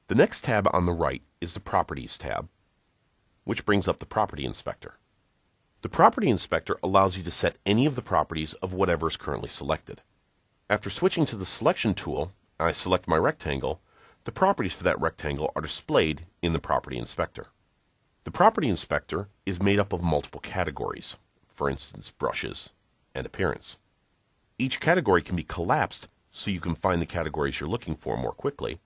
The next tab on the right is the Properties tab, which brings up the Property Inspector. The Property Inspector allows you to set any of the properties of whatever is currently selected. After switching to the Selection tool, I select my rectangle. The properties for that rectangle are displayed in the Property Inspector. The Property Inspector is made up of multiple categories, for instance, brushes and appearance. Each category can be collapsed so you can find the categories you're looking for more quickly,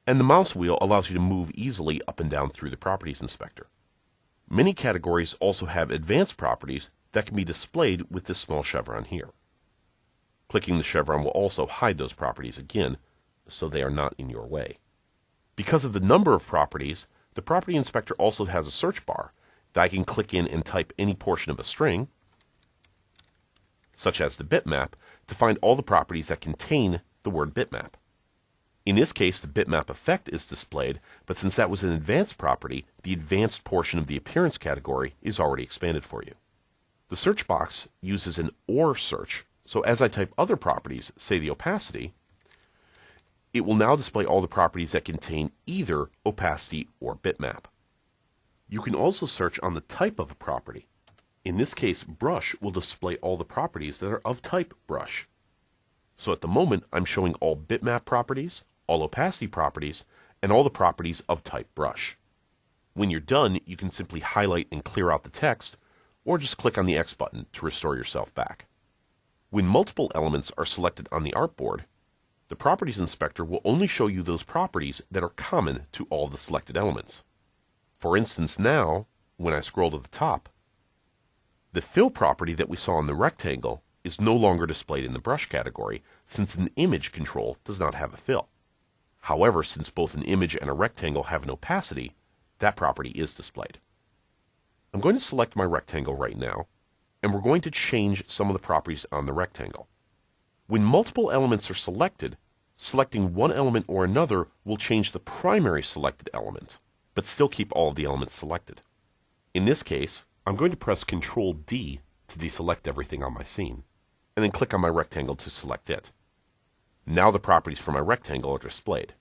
and the mouse wheel allows you to move easily up and down through the Properties Inspector. Many categories also have advanced properties that can be displayed with this small chevron here. Clicking the chevron will also hide those properties again, so they are not in your way. Because of the number of properties, the Property Inspector also has a search bar that I can click in and type any portion of a string, such as the bitmap, to find all the properties that contain the word bitmap. In this case, the bitmap effect is displayed, but since that was an advanced property, the advanced portion of the appearance category is already expanded for you. The search box uses an OR search, so as I type other properties, say the opacity, it will now display all the properties that contain either opacity or bitmap. You can also search on the type of a property. In this case, brush will display all the properties that are of type brush. So at the moment, I'm showing all bitmap properties, all opacity properties, and all the properties of type brush. When you're done, you can simply highlight and clear out the text, or just click on the X button to restore yourself back. When multiple elements are selected on the artboard, the Properties Inspector will only show you those properties that are common to all the selected elements. For instance, now, when I scroll to the top, the fill property that we saw in the rectangle is no longer displayed in the brush category, since an image control does not have a fill. However, since both an image and a rectangle have an opacity, that property is displayed. I'm going to select my rectangle right now, and we're going to change some of the properties on the rectangle. When multiple elements are selected, selecting one element or another will change the primary selected element, but still keep all of the elements selected. In this case, I'm going to press Ctrl D to deselect everything on my scene, and then click on my rectangle to select it. Now the properties for my rectangle are displayed.